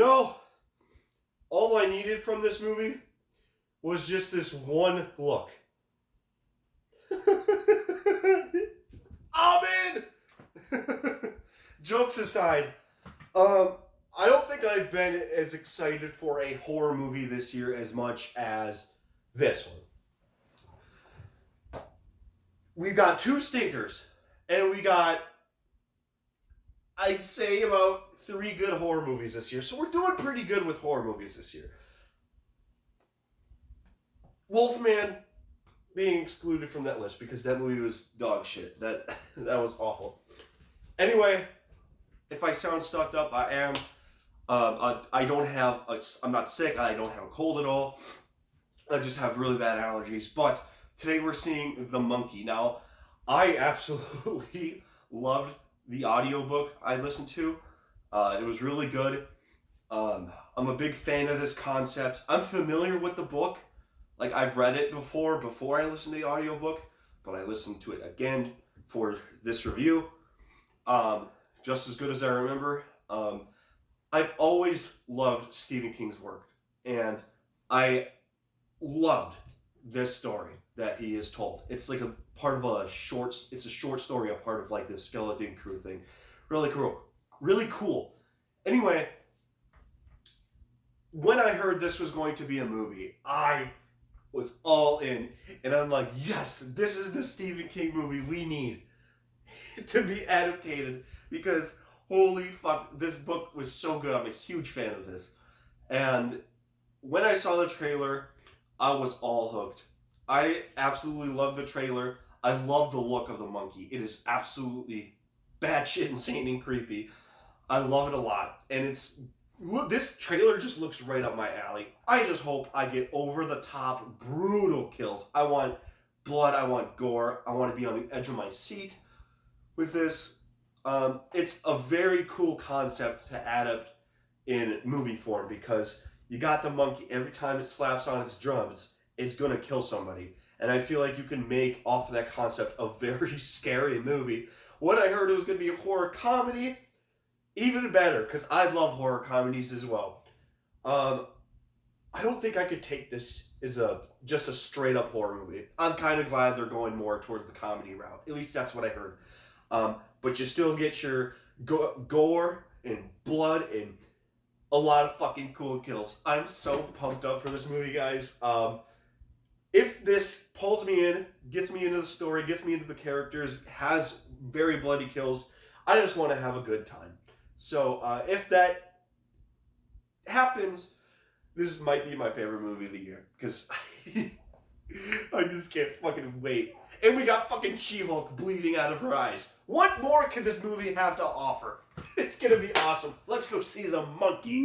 know, all I needed from this movie was just this one look. I'm in! Jokes aside, I don't think I've been as excited for a horror movie this year as much as this one. We've got two stinkers, and we got, I'd say, about 3 good horror movies this year. So we're doing pretty good with horror movies this year. Wolfman being excluded from that list because that movie was dog shit. That was awful. Anyway, if I sound stuffed up, I am. I'm not sick. I don't have a cold at all. I just have really bad allergies. But today we're seeing The Monkey. Now, I absolutely loved the audiobook I listened to. It was really good. I'm a big fan of this concept. I'm familiar with the book. Like, I've read it before I listened to the audiobook, but I listened to it again for this review. Just as good as I remember. I've always loved Stephen King's work, and I loved this story that he has told. It's like a part of it's a short story, a part of like this Skeleton Crew thing. Really cool. Anyway, when I heard this was going to be a movie, I was all in, and I'm like, yes, this is the Stephen King movie we need to be adapted, because holy fuck, this book was so good. I'm a huge fan of this. And when I saw the trailer, I was all hooked. I absolutely love the trailer. I love the look of the monkey. It is absolutely batshit insane and creepy. I love it a lot. And this trailer just looks right up my alley. I just hope I get over the top brutal kills. I want blood. I want gore. I want to be on the edge of my seat with this. It's a very cool concept to adapt in movie form, because you got the monkey, every time it slaps on its drums, it's going to kill somebody. And I feel like you can make off of that concept a very scary movie. What I heard, it was going to be a horror comedy, even better, because I love horror comedies as well. I don't think I could take this as just a straight up horror movie. I'm kind of glad they're going more towards the comedy route. At least that's what I heard. But you still get your gore and blood and a lot of fucking cool kills. I'm so pumped up for this movie, guys. If this pulls me in, gets me into the story, gets me into the characters, has very bloody kills, I just want to have a good time. So if that happens, this might be my favorite movie of the year, because I just can't fucking wait. And we got fucking She-Hulk bleeding out of her eyes. What more could this movie have to offer? It's gonna be awesome. Let's go see The Monkey.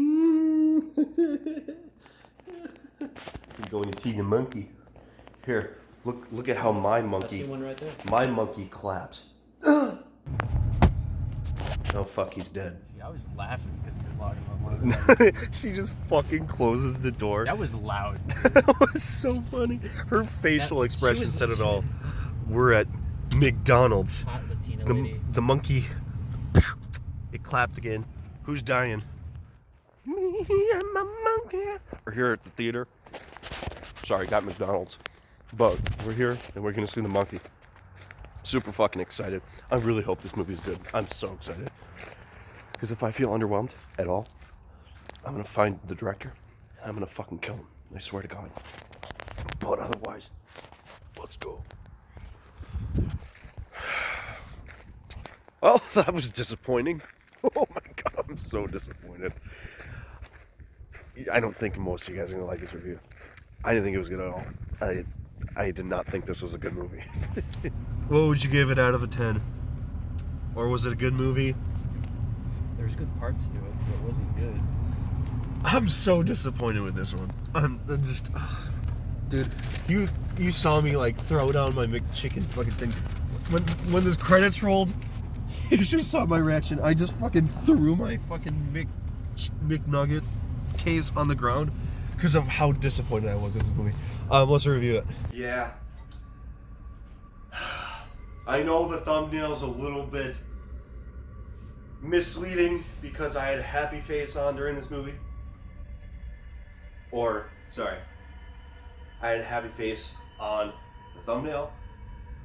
I'm going to see The Monkey. Here, look at how my monkey. I see one right there. My monkey claps. Oh fuck, he's dead. See, I was laughing because you're logging on one of them. She just fucking closes the door. That was loud. That was so funny. Her facial expression said it all. We're at McDonald's. Hot Latina lady. The monkey. It clapped again. Who's dying? Me and my monkey. We're here at the theater. Sorry, got McDonald's. But we're here and we're gonna see The Monkey. Super fucking excited. I really hope this movie is good. I'm so excited. Because if I feel underwhelmed at all, I'm gonna find the director and I'm gonna fucking kill him. I swear to God. But otherwise, let's go. Well, that was disappointing. Oh my God, I'm so disappointed. I don't think most of you guys are gonna like this review. I didn't think it was good at all. I did not think this was a good movie. What would you give it out of a 10? Or was it a good movie? There's good parts to it, but it wasn't good. I'm so disappointed with this one. I'm just... dude, you saw me like throw down my McChicken fucking thing. When those credits rolled, you should have saw my reaction. I just fucking threw my fucking McNugget case on the ground because of how disappointed I was with this movie. Let's review it. Yeah. I know the thumbnail's a little bit misleading because I had a happy face on during this movie. Or, sorry, I had a happy face on the thumbnail.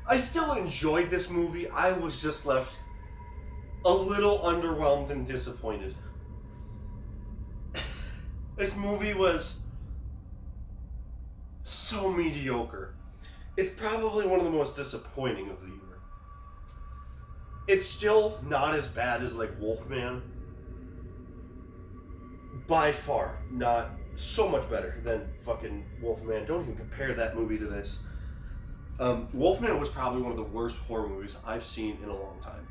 I still enjoyed this movie. I was just left a little underwhelmed and disappointed. This movie was so mediocre. It's probably one of the most disappointing of the year. It's still not as bad as like Wolfman. By far, not so much better than fucking Wolfman. Don't even compare that movie to this. Wolfman was probably one of the worst horror movies I've seen in a long time.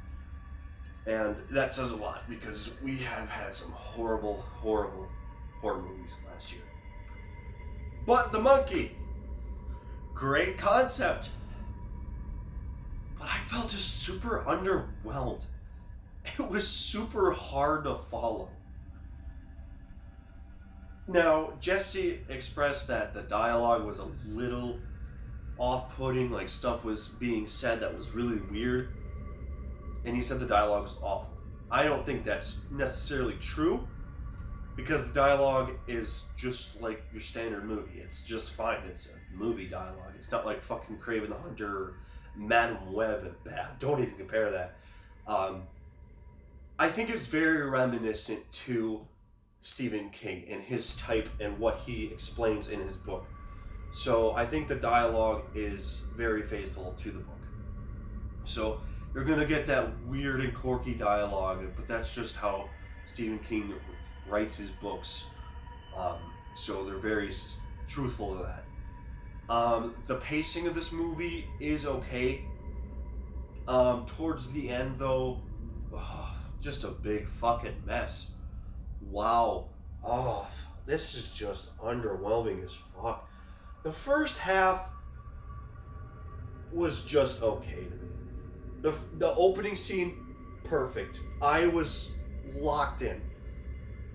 And that says a lot because we have had some horrible, horrible horror movies last year. But The Monkey, great concept. But I felt just super underwhelmed. It was super hard to follow. Now, Jesse expressed that the dialogue was a little off-putting, like stuff was being said that was really weird. And he said the dialogue was awful. I don't think that's necessarily true, because the dialogue is just like your standard movie. It's just fine. It's a movie dialogue. It's not like fucking Kraven the Hunter or Madam Web bad. Don't even compare that. I think it's very reminiscent to Stephen King and his type and what he explains in his book. So I think the dialogue is very faithful to the book. So you're going to get that weird and quirky dialogue, but that's just how Stephen King writes his books. So they're very truthful to that. The pacing of this movie is okay. Towards the end, though, just a big fucking mess. Wow. Oh, this is just underwhelming as fuck. The first half was just okay to me. The opening scene, perfect. I was locked in.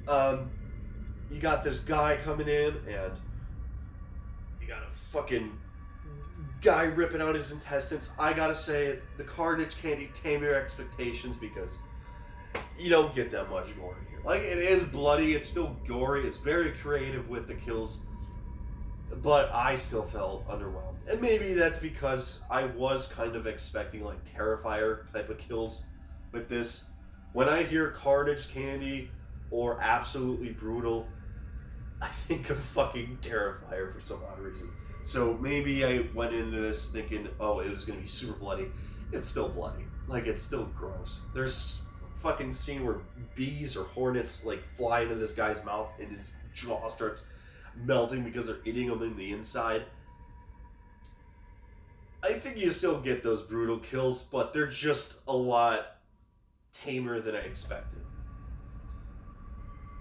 You got this guy coming in, and you got a fucking guy ripping out his intestines. I gotta say, the carnage can't tame your expectations because you don't get that much gore here. Like, it is bloody, it's still gory, it's very creative with the kills, but I still felt underwhelmed. And maybe that's because I was kind of expecting like Terrifier type of kills with this. When I hear carnage candy or absolutely brutal, I think of fucking Terrifier for some odd reason. So maybe I went into this thinking, oh, it was gonna be super bloody. It's still bloody. Like, it's still gross. There's a fucking scene where bees or hornets like fly into this guy's mouth and his jaw starts melting because they're eating them in the inside. I think you still get those brutal kills, but they're just a lot tamer than I expected.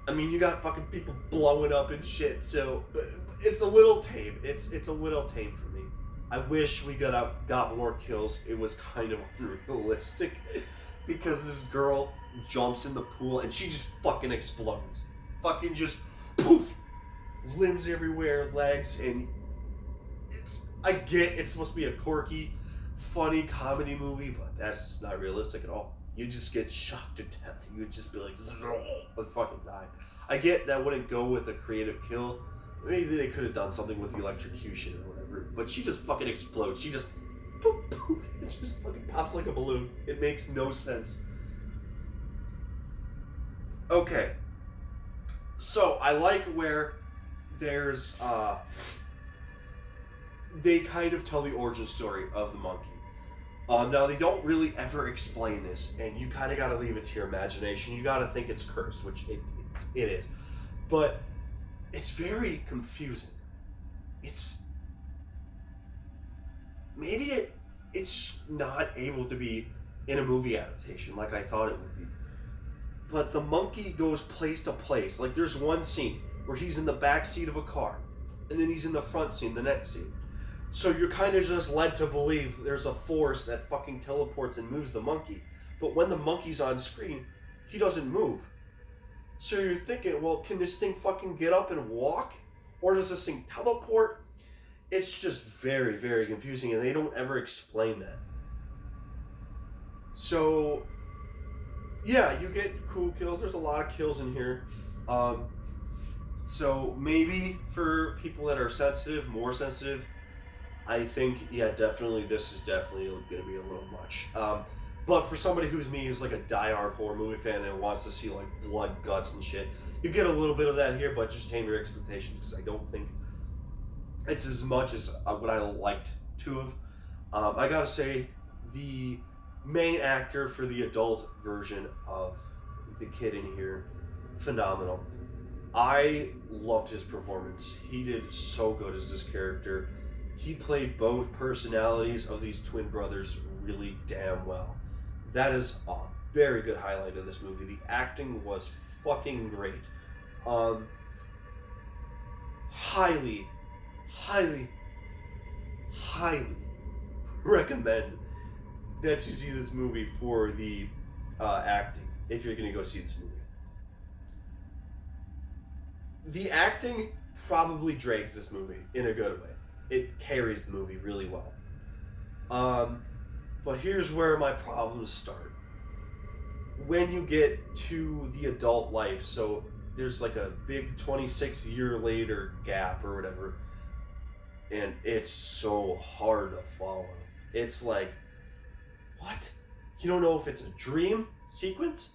I mean, you got fucking people blowing up and shit, so but it's a little tame. It's a little tame for me. I wish we got more kills. It was kind of unrealistic because this girl jumps in the pool and she just fucking explodes. Fucking just poof, limbs everywhere, legs, and I get it's supposed to be a quirky, funny comedy movie, but that's just not realistic at all. You just get shocked to death. You would just be like, and fucking die. I get that wouldn't go with a creative kill. Maybe they could have done something with the electrocution or whatever. But she just fucking explodes. She just poof, poof, it just fucking pops like a balloon. It makes no sense. Okay. So I like where there's they kind of tell the origin story of the monkey. Now, they don't really ever explain this, and you kind of got to leave it to your imagination. You got to think it's cursed, which it is. But it's very confusing. Maybe it's not able to be in a movie adaptation like I thought it would be. But the monkey goes place to place. Like, there's one scene where he's in the back seat of a car, and then he's in the front seat, the next scene. So you're kind of just led to believe there's a force that fucking teleports and moves the monkey. But when the monkey's on screen, he doesn't move. So you're thinking, well, can this thing fucking get up and walk? Or does this thing teleport? It's just very, very confusing, and they don't ever explain that. So, yeah, you get cool kills. There's a lot of kills in here. So maybe for people that are sensitive, more sensitive, I think, yeah, definitely, this is definitely going to be a little much. But for somebody who's me, who's like a die-hard horror movie fan and wants to see like blood, guts, and shit, you get a little bit of that here, but just tame your expectations because I don't think it's as much as what I liked to have. I gotta say, the main actor for the adult version of the kid in here, phenomenal. I loved his performance. He did so good as this character. He played both personalities of these twin brothers really damn well. That is a very good highlight of this movie. The acting was fucking great. Um, highly, highly, highly recommend that you see this movie for the acting if you're going to go see this movie. The acting probably drags this movie in a good way. It carries the movie really well. But here's where my problems start. When you get to the adult life, so there's like a big 26-year later gap or whatever, and it's so hard to follow. It's like, what? You don't know if it's a dream sequence?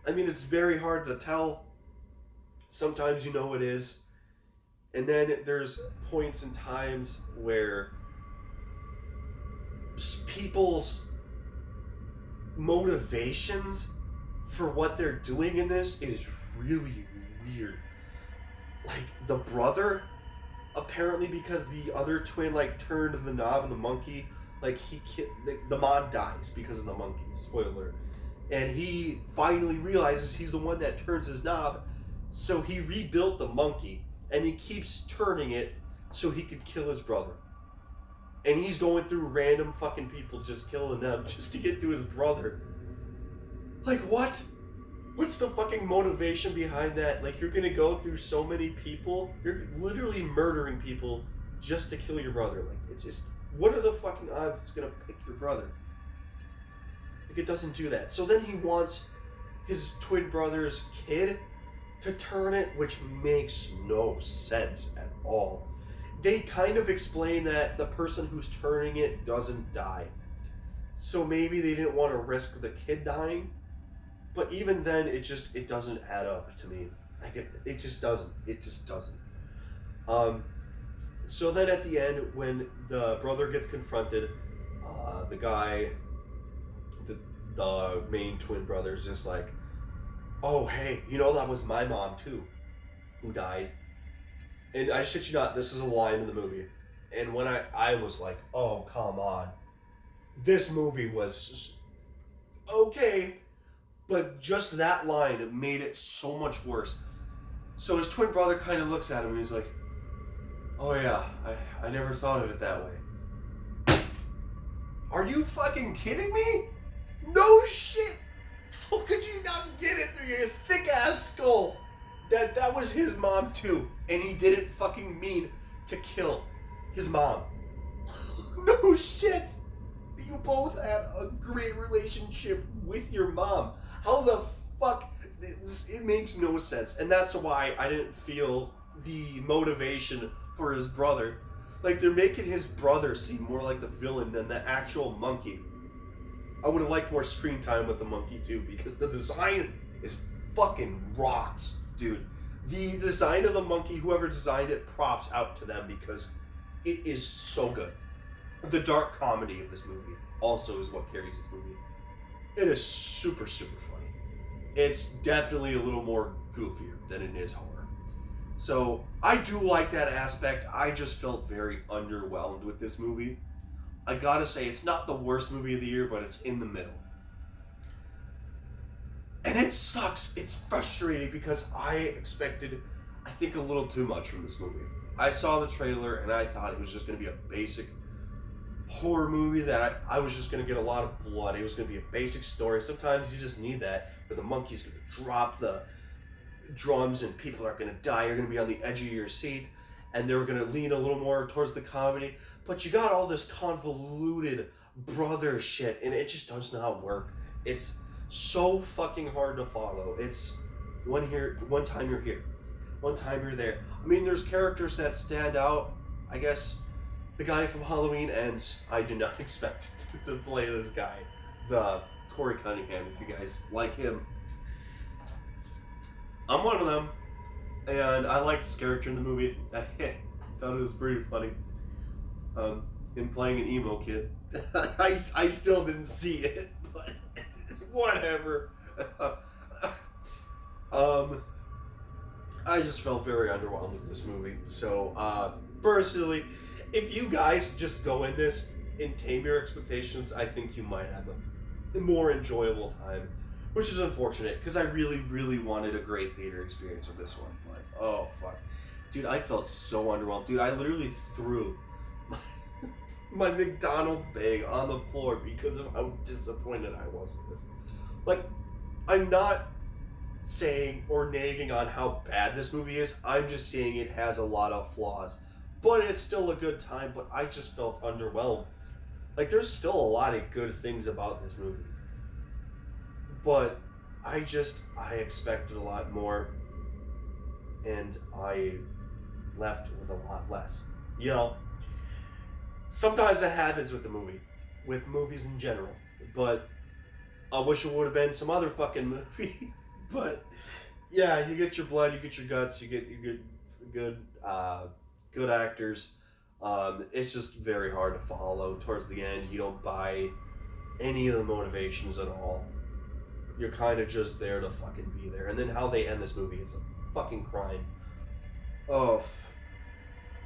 I mean, it's very hard to tell. Sometimes you know it is. And then there's points and times where people's motivations for what they're doing in this is really weird. Like, the brother, apparently because the other twin, like, turned the knob and the monkey, like, the mom dies because of the monkey, spoiler. And he finally realizes he's the one that turns his knob, so he rebuilt the monkey, and he keeps turning it so he could kill his brother. And he's going through random fucking people, just killing them, just to get to his brother. Like, what? What's the fucking motivation behind that? Like, you're gonna go through so many people, you're literally murdering people just to kill your brother. Like, it's just, what are the fucking odds it's gonna pick your brother? Like, it doesn't do that. So then he wants his twin brother's kid to turn it, which makes no sense at all. They kind of explain that the person who's turning it doesn't die. So maybe they didn't want to risk the kid dying. But even then, it doesn't add up to me. Like, it just doesn't. It just doesn't. So then at the end, when the brother gets confronted, the guy, the main twin brother is just like, oh, hey, you know, that was my mom too, who died. And I shit you not, this is a line in the movie. And when I was like, oh, come on. This movie was okay, but just that line made it so much worse. So his twin brother kind of looks at him and he's like, oh yeah, I never thought of it that way. Are you fucking kidding me? No shit! How could you not get it through your thick ass skull that was his mom too, and he didn't fucking mean to kill his mom? No shit! You both had a great relationship with your mom. How the fuck? It makes no sense, and that's why I didn't feel the motivation for his brother. Like, they're making his brother seem more like the villain than the actual monkey. I would have liked more screen time with the monkey too, because the design is fucking rocks, dude. The design of the monkey, whoever designed it, props out to them because it is so good. The dark comedy of this movie also is what carries this movie. It is super, super funny. It's definitely a little more goofier than it is horror. So I do like that aspect. I just felt very underwhelmed with this movie. I gotta say, it's not the worst movie of the year, but it's in the middle. And it sucks. It's frustrating because I expected, I think, a little too much from this movie. I saw the trailer and I thought it was just going to be a basic horror movie that I was just going to get a lot of blood. It was going to be a basic story. Sometimes you just need that, where the monkey's going to drop the drums and people are going to die. You're going to be on the edge of your seat, and they're going to lean a little more towards the comedy. But you got all this convoluted brother shit, and it just does not work. It's so fucking hard to follow. It's one time you're here, one time here or there. I mean, there's characters that stand out. I guess the guy from Halloween Ends, I did not expect to play this guy. The Corey Cunningham, if you guys like him. I'm one of them, and I liked his character in the movie. I thought it was pretty funny. Him playing an emo kid. I still didn't see it, but whatever. I just felt very underwhelmed with this movie. So, personally, if you guys just go in this and tame your expectations, I think you might have a more enjoyable time. Which is unfortunate, because I really, really wanted a great theater experience with this one. But, oh, fuck. Dude, I felt so underwhelmed. Dude, I literally threw my McDonald's bag on the floor because of how disappointed I was in this. Like, I'm not saying or nagging on how bad this movie is. I'm just saying it has a lot of flaws. But it's still a good time, but I just felt underwhelmed. Like, there's still a lot of good things about this movie. But I expected a lot more, and I left with a lot less. You know, sometimes that happens with movies in general. But I wish it would have been some other fucking movie. But yeah, you get your blood, you get your guts, you get good actors. It's just very hard to follow towards the end. You don't buy any of the motivations at all. You're kind of just there to fucking be there. And then how they end this movie is a fucking crime. Oh,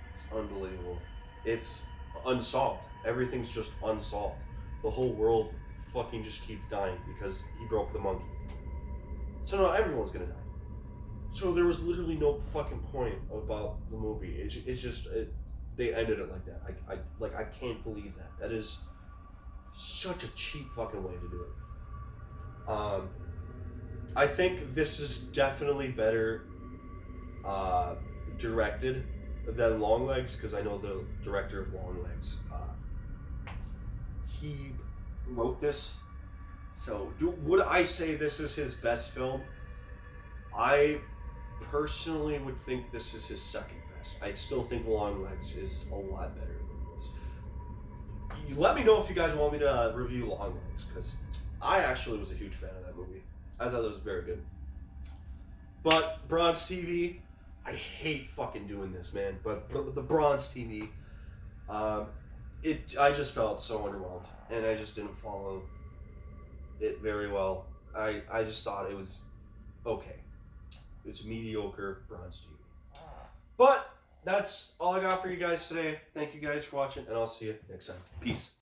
it's unbelievable. It's unsolved. Everything's just unsolved. The whole world fucking just keeps dying because he broke the monkey. So now everyone's gonna die. So there was literally no fucking point about the movie. They ended it like that. I can't believe that. That is such a cheap fucking way to do it. I think this is definitely better directed than Longlegs, because I know the director of Longlegs. He wrote this. So, would I say this is his best film? I personally would think this is his second best. I still think Longlegs is a lot better than this. You let me know if you guys want me to review Longlegs, because I actually was a huge fan of that movie. I thought it was very good. But Bronze TV, I hate fucking doing this, man. But the Bronze TV, I just felt so underwhelmed, and I just didn't follow it very well. I just thought it was okay. It's mediocre Bronze TV. But that's all I got for you guys today. Thank you guys for watching, and I'll see you next time. Peace.